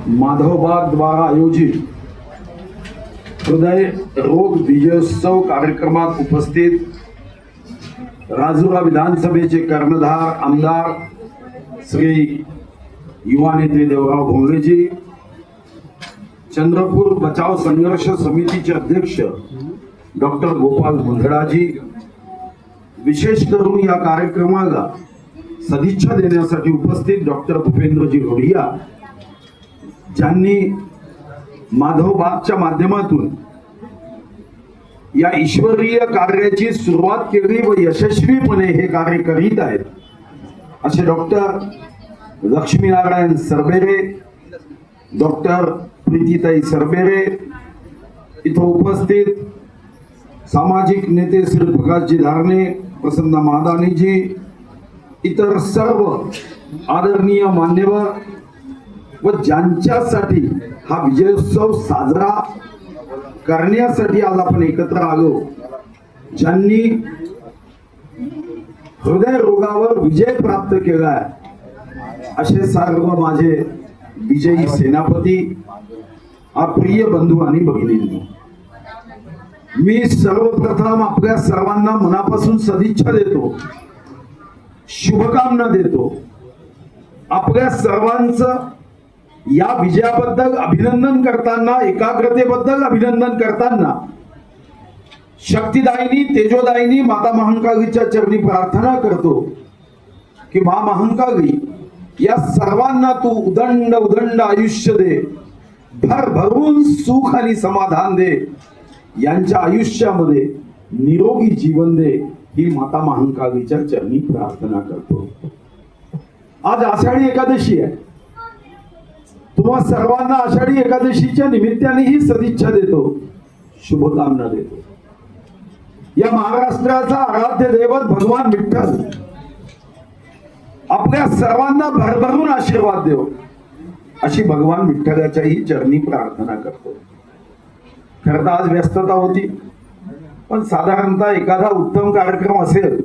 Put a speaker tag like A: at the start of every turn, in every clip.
A: माधवबाग द्वारा आयोजित हृदय रोग विजयोत्सव कार्यक्रमात उपस्थित राजुरा विधानसभेचे कर्णधार आमदार श्री युवा नेते देवराव भोंगलेजी, चंद्रपूर बचाव संघर्ष समितीचे अध्यक्ष डॉक्टर गोपाल मुंदडाजी, विशेष करून या कार्यक्रमाला सदिच्छा देण्यासाठी उपस्थित डॉक्टर भूपेंद्रजी रोढिया, ज्यांनी माधवबागच्या माध्यमातून या ईश्वरीय कार्याची सुरुवात केली व यशस्वीपणे हे कार्य करीत आहेत, असे डॉक्टर लक्ष्मीनारायण सरबेरे, डॉक्टर प्रीतीताई सरबेरे, इथं उपस्थित सामाजिक नेते श्री प्रकाशजी धारणे, प्रसन्न मादानीजी, इतर सर्व आदरणीय मान्यवर व ज्यांच्यासाठी हा विजयोत्सव साजरा करण्यासाठी आज आपण एकत्र आलो, ज्यांनी हृदय रोगावर विजय प्राप्त केलाय, असे सर्व माझे विजयी सेनापती, प्रिय बंधू आणि भगिनींनो, मी सर्वप्रथम आपल्या सर्वांना मनापासून सदिच्छा देतो, शुभकामना देतो. आपल्या सर्वांचं या विजयाबद्दल अभिनंदन करताना, एकाग्रतेबद्दल अभिनंदन करताना शक्तिदायिनी तेजोदायिनी माता महाकालीच्या चरणी प्रार्थना करतो की मा महाकाली या सर्वांना तू उदंड उदंड आयुष्य दे, भरभरून सुख आणि समाधान दे, यांच्या आयुष्यामध्ये निरोगी जीवन दे, ही माता महाकालीच्या चरणी प्रार्थना करतो. आज आषाढी एकादशी आहे. तुम्हा सर्वांना आषाढी एकादशीच्या निमित्तानेही सदिच्छा देतो, शुभकामना देतो. या महाराष्ट्राचा आराध्य दैवत भगवान विठ्ठल आपल्या सर्वांना भरभरून आशीर्वाद देव, अशी भगवान विठ्ठलाच्याही चरणी प्रार्थना करतो. खरं तर आज व्यस्तता होती, पण साधारणतः एखादा उत्तम कार्यक्रम असेल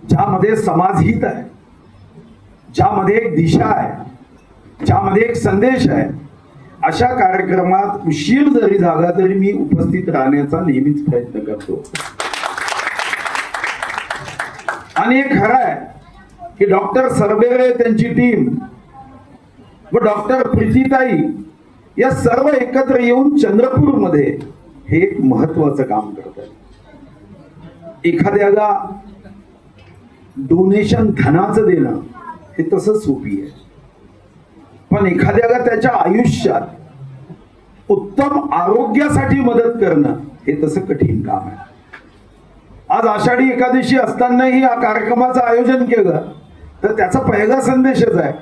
A: ज्यामध्ये समाजहित आहे, ज्यामध्ये एक दिशा आहे, ज्यामध्ये एक संदेश आहे, अशा कार्यक्रमात उशीर जरी झाला तरी मी उपस्थित राहण्याचा नेहमीच प्रयत्न करतो. आणि हे खरं आहे की डॉक्टर सरबेरे, त्यांची टीम व डॉक्टर प्रीतीताई या सर्व एकत्र येऊन चंद्रपूर मध्ये हे एक महत्वाचं काम करत आहेत. एखाद्याला डोनेशन धनाचं देणं हे तसं सोपी आहे, पण एखाद्याला त्याच्या आयुष्यात उत्तम आरोग्यासाठी मदत करणं हे तसं कठीण काम आहे. आज आषाढी एकादशी असतानाही या कार्यक्रमाचं आयोजन केलं तर त्याचा पहिला संदेशच आहे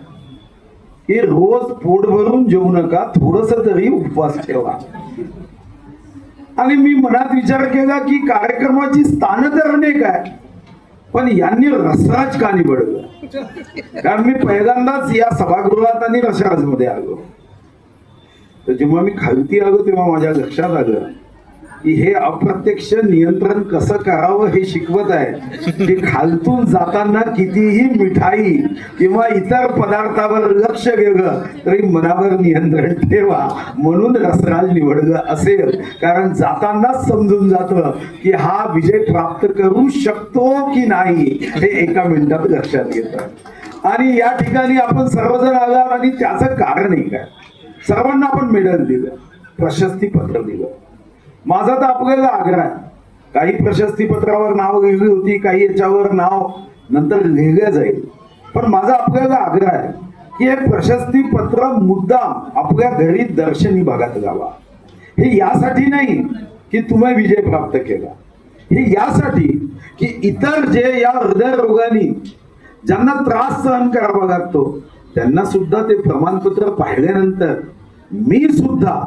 A: की रोज पोट भरून जेवू नका, थोडस तरी उपवास ठेवा. आणि मी मनात विचार केला की कार्यक्रमाची स्थान तर अनेक आहे, पण यांनी रसराज का निवडलं? कारण मी पहिल्यांदाच या सभागृहात आणि रसराज मध्ये आलो, तर जेव्हा मी खालती आलो तेव्हा माझ्या लक्षात आलं की हे अप्रत्यक्ष नियंत्रण कसं करावं हे शिकवत आहे की खालतून जाताना कितीही मिठाई किंवा इतर पदार्थावर लक्ष गेलं तरी मनावर नियंत्रण ठेवा, म्हणून रसराज निवडलं असेल. कारण जातानाच समजून जातं की हा विजय प्राप्त करू शकतो की नाही हे एका मिनिटात लक्षात येतं. आणि या ठिकाणी आपण सर्वजण आलात आणि त्याचं कारण एक आहे, सर्वांना आपण मेडल दिलं, प्रशस्ती पत्र दिलं. माझा तर आपल्याला आग्रह आहे, काही प्रशस्ती पत्रावर नाव लिहिली होती, काही याच्यावर नाव नंतर लिहिलं जाईल, पण माझा आपल्याला आग्रह आहे की हे प्रशस्ती पत्र मुद्दाम आपल्या घरी दर्शनी भागात लावा. हे यासाठी नाही की तुम्ही विजय प्राप्त केला, हे यासाठी की इतर जे या हृदय रोगाने ज्यांना त्रास सहन करावा लागतो त्यांना सुद्धा ते प्रमाणपत्र पाहिल्यानंतर मी सुद्धा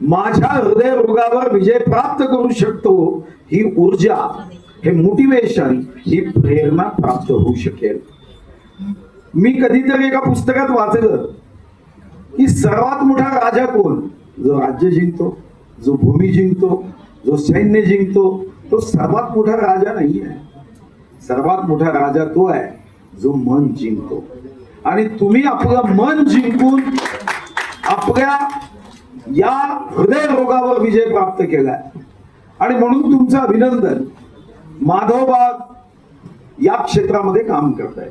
A: माझ्या हृदय रोगावर विजय प्राप्त करू शकतो, ही ऊर्जा, हे मोटिवेशन, ही प्रेरणा प्राप्त होऊ शकेल. मी कधीतरी एका पुस्तकात वाचलं की सर्वात मोठा राजा कोण? जो राज्य जिंकतो, जो भूमी जिंकतो, जो सैन्य जिंकतो, तो सर्वात मोठा राजा नाही आहे. सर्वात मोठा राजा तो आहे जो मन जिंकतो. आणि तुम्ही आपलं मन जिंकून या हृदयरोगावर विजय प्राप्त केलाय. आणि म्हणून तुमचं अभिनंदन. माधवबाग या क्षेत्रामध्ये काम करताय.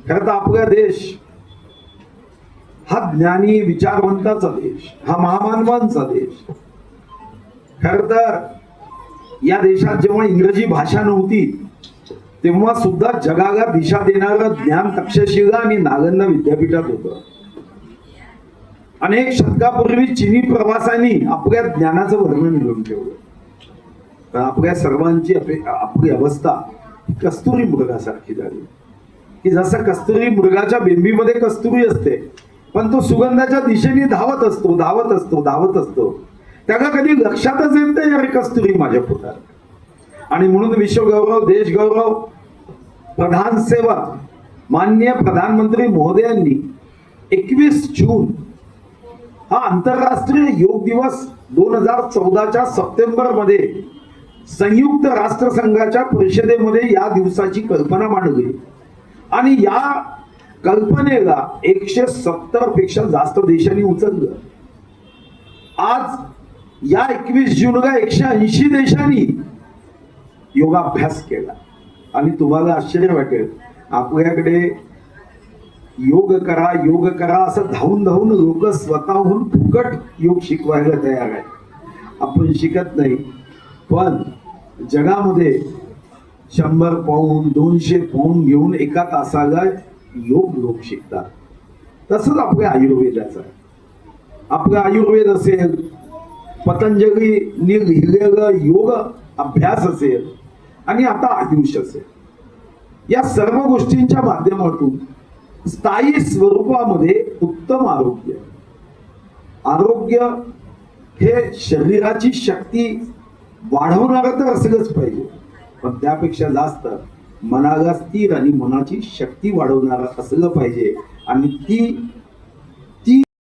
A: खरं तर आपला देश हा ज्ञानी विचारवंताचा देश, हा महामानवांचा देश. खर तर या देशात जेव्हा इंग्रजी भाषा नव्हती तेव्हा सुद्धा जगाला दिशा देणारं ज्ञान तक्षशिला आणि नालंदा विद्यापीठात होतं. अनेक शतकापूर्वी चिनी प्रवासांनी आपल्या ज्ञानाचं वर्णन लिहून ठेवलं. तर आपल्या सर्वांची आपली अवस्था कस्तुरी मृगासारखी झाली, की जसं कस्तुरी मृगाच्या बेंबीमध्ये कस्तुरी असते, पण तो सुगंधाच्या दिशेने धावत असतो धावत असतो धावत असतो. त्याला कधी लक्षातच येत नाही अरे कस्तुरी माझ्या पोटात. आणि म्हणून विश्वगौरव, देशगौरव, प्रधान सेवक माननीय प्रधानमंत्री महोदयांनी 21 जून हा आंतरराष्ट्रीय योग दिवस 2014च्या सप्टेंबर मध्ये संयुक्त राष्ट्रसंघाच्या परिषदेमध्ये या दिवसाची कल्पना मांडली. आणि या कल्पनेला 170 पेक्षा जास्त देशांनी उचललं. आज या 21 जूनला 180 देशांनी योगाभ्यास केला. आणि तुम्हाला आश्चर्य वाटेल, आपल्याकडे योग करा असं धावून धावून लोक स्वतःहून फुकट योग शिकवायला तयार आहे. आपण शिकत नाही, पण जगामध्ये 100 पाऊंड 200 पाऊंड घेऊन एका तासाला योग लोक शिकतात. तसंच आपल्या आयुर्वेदाचं आहे. आपलं आयुर्वेद असेल, पतंजलीने लिहिलेलं योग अभ्यास असेल, आणि आता आयुष असेल, या सर्व गोष्टींच्या माध्यमातून स्थायी स्वरूपामध्ये उत्तम आरोग्य हे शरीराची शक्ती वाढवणारं तर असलंच पाहिजे, पण त्यापेक्षा जास्त मनाला स्थिर आणि मनाची शक्ती वाढवणारं असलं पाहिजे. आणि ती